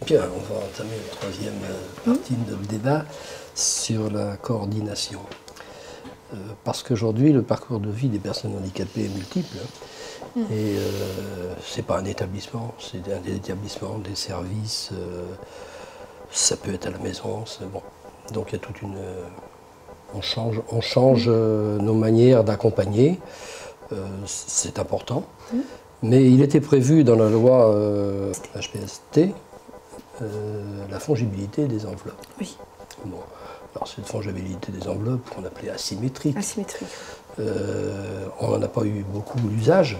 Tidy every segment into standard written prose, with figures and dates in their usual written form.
Bien, on va entamer la troisième partie de notre débat sur la coordination. Parce qu'aujourd'hui, le parcours de vie des personnes handicapées est multiple. Et c'est pas un établissement, c'est des établissements, des services. Ça peut être à la maison. Bon. Donc il y a toute une... on change nos manières d'accompagner. C'est important. Mais il était prévu dans la loi HPST la fongibilité des enveloppes. Oui. Bon. Alors cette fongibilité des enveloppes qu'on appelait asymétrique. Asymétrique. On n'en a pas eu beaucoup l'usage,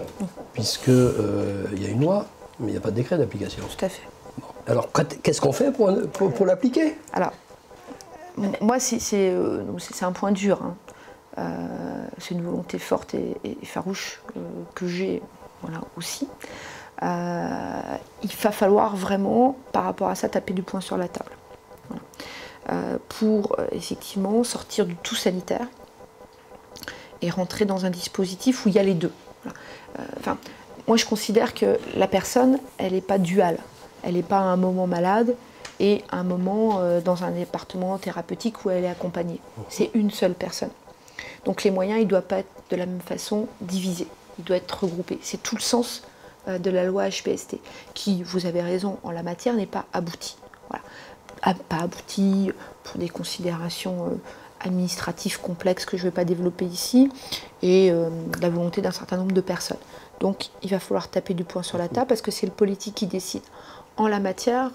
puisqu'il y a une loi, mais il n'y a pas de décret d'application. Tout à fait. Bon. Alors qu'est-ce qu'on fait pour l'appliquer? Alors, moi, c'est un point dur. Hein. C'est une volonté forte et farouche que j'ai aussi. Il va falloir vraiment, par rapport à ça, taper du poing sur la table. Voilà. Pour effectivement sortir du tout sanitaire et rentrer dans un dispositif où il y a les deux. Voilà. Moi je considère que la personne, elle n'est pas duale. Elle n'est pas à un moment malade et à un moment dans un département thérapeutique où elle est accompagnée. C'est une seule personne. Donc les moyens, ils ne doivent pas être de la même façon divisés. Ils doivent être regroupés. C'est tout le sens de la loi HPST, qui, vous avez raison, en la matière, n'est pas aboutie. Voilà. Pas aboutie pour des considérations administratives complexes que je ne vais pas développer ici, et la volonté d'un certain nombre de personnes. Donc il va falloir taper du poing sur la table, parce que c'est le politique qui décide. En la matière,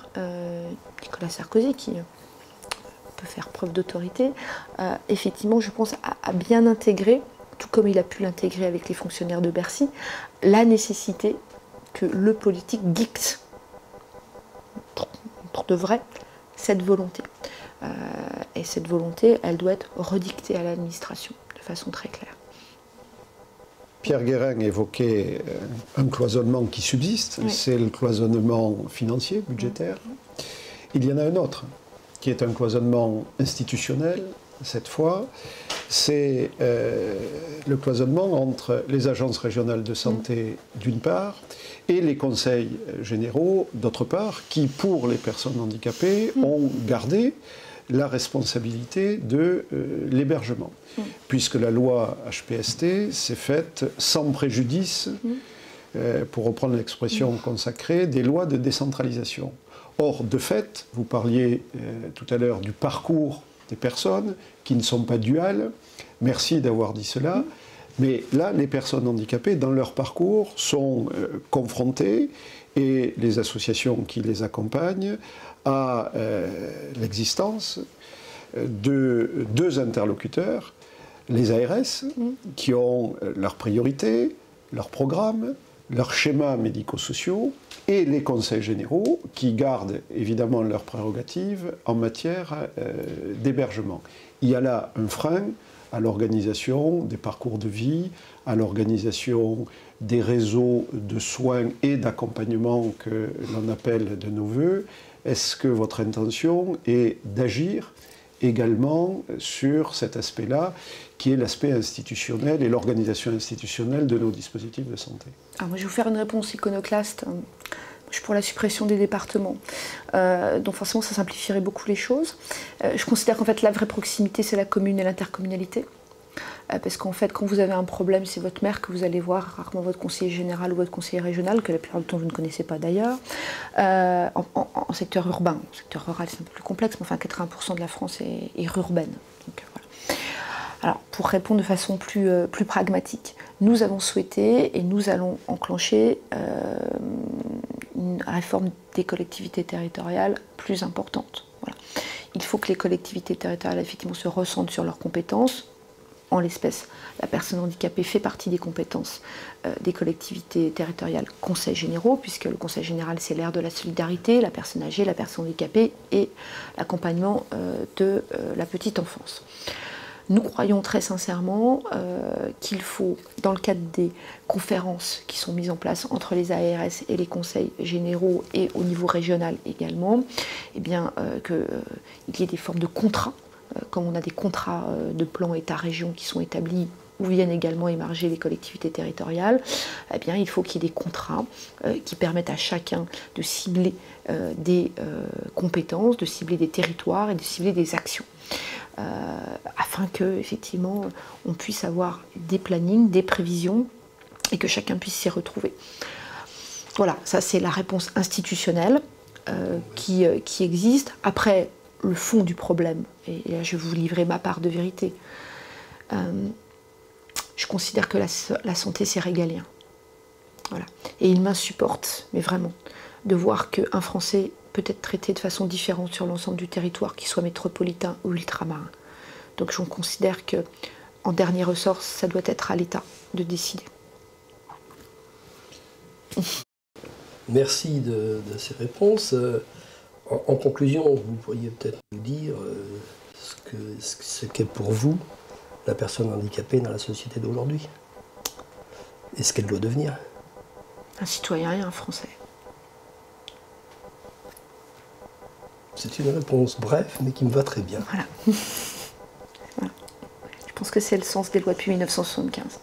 Nicolas Sarkozy, qui peut faire preuve d'autorité, effectivement, je pense, a bien intégré, tout comme il a pu l'intégrer avec les fonctionnaires de Bercy, la nécessité que le politique dicte, pour de vrai, cette volonté. Et cette volonté, elle doit être redictée à l'administration, de façon très claire. Pierre Guérin évoquait un cloisonnement qui subsiste, oui. C'est le cloisonnement financier, budgétaire. Il y en a un autre, qui est un cloisonnement institutionnel, cette fois. C'est le cloisonnement entre les agences régionales de santé, d'une part, et les conseils généraux, d'autre part, qui, pour les personnes handicapées, ont gardé la responsabilité de l'hébergement. Puisque la loi HPST s'est faite sans préjudice, pour reprendre l'expression consacrée, des lois de décentralisation. Or, de fait, vous parliez tout à l'heure du parcours des personnes qui ne sont pas duales. Merci d'avoir dit cela. Mais là, les personnes handicapées, dans leur parcours, sont confrontées, et les associations qui les accompagnent, à l'existence de deux interlocuteurs, les ARS, qui ont leurs priorités, leurs programmes, leurs schémas médico-sociaux, et les conseils généraux, qui gardent évidemment leurs prérogatives en matière d'hébergement. Il y a là un frein à l'organisation des parcours de vie, à l'organisation des réseaux de soins et d'accompagnement que l'on appelle de nos voeux. Est-ce que votre intention est d'agir également sur cet aspect-là, qui est l'aspect institutionnel et l'organisation institutionnelle de nos dispositifs de santé? Alors moi, je vais vous faire une réponse iconoclaste. Je suis pour la suppression des départements. Donc forcément, ça simplifierait beaucoup les choses. Je considère qu'en fait, la vraie proximité, c'est la commune et l'intercommunalité. Parce qu'en fait, quand vous avez un problème, c'est votre maire que vous allez voir, rarement votre conseiller général ou votre conseiller régional, que la plupart du temps vous ne connaissez pas d'ailleurs. En secteur urbain, en secteur rural, c'est un peu plus complexe, mais enfin 80% de la France est rurbaine. Donc, voilà. Alors, pour répondre de façon plus pragmatique, nous avons souhaité et nous allons enclencher une réforme des collectivités territoriales plus importante. Voilà. Il faut que les collectivités territoriales effectivement se recentrent sur leurs compétences. En l'espèce, la personne handicapée fait partie des compétences des collectivités territoriales conseils généraux, puisque le conseil général, c'est l'ère de la solidarité, la personne âgée, la personne handicapée et l'accompagnement de la petite enfance. Nous croyons très sincèrement qu'il faut, dans le cadre des conférences qui sont mises en place entre les ARS et les conseils généraux et au niveau régional également, eh bien, qu'il y ait des formes de contrats, comme on a des contrats de plan État-région qui sont établis, où viennent également émerger les collectivités territoriales, eh bien, il faut qu'il y ait des contrats qui permettent à chacun de cibler des compétences, de cibler des territoires et de cibler des actions. Afin que, effectivement, on puisse avoir des plannings, des prévisions et que chacun puisse s'y retrouver. Voilà, ça c'est la réponse institutionnelle qui existe. Après, le fond du problème, et là je vais vous livrer ma part de vérité, je considère que la santé c'est régalien. Voilà. Et il m'insupporte, mais vraiment, de voir qu'un Français peut être traité de façon différente sur l'ensemble du territoire, qu'il soit métropolitain ou ultramarin. Donc je considère que, en dernier ressort, ça doit être à l'État de décider. Merci de ces réponses. En conclusion, vous pourriez peut-être nous dire ce qu'est pour vous la personne handicapée dans la société d'aujourd'hui et ce qu'elle doit devenir. Un citoyen et un Français. C'est une réponse brève, mais qui me va très bien. Voilà. Voilà. Je pense que c'est le sens des lois depuis 1975.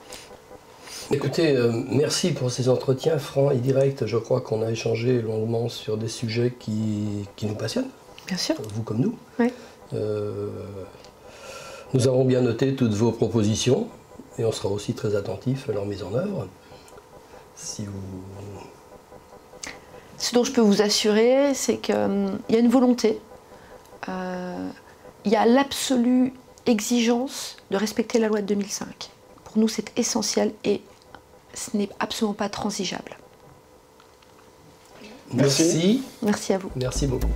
Écoutez, merci pour ces entretiens francs et directs. Je crois qu'on a échangé longuement sur des sujets qui nous passionnent. Bien sûr. Vous comme nous. Oui. Nous avons bien noté toutes vos propositions et on sera aussi très attentif à leur mise en œuvre. Si vous... Ce dont je peux vous assurer, c'est qu'il y a une volonté, il y a l'absolue exigence de respecter la loi de 2005. Pour nous, c'est essentiel et ce n'est absolument pas transigeable. Merci. Merci à vous. Merci beaucoup.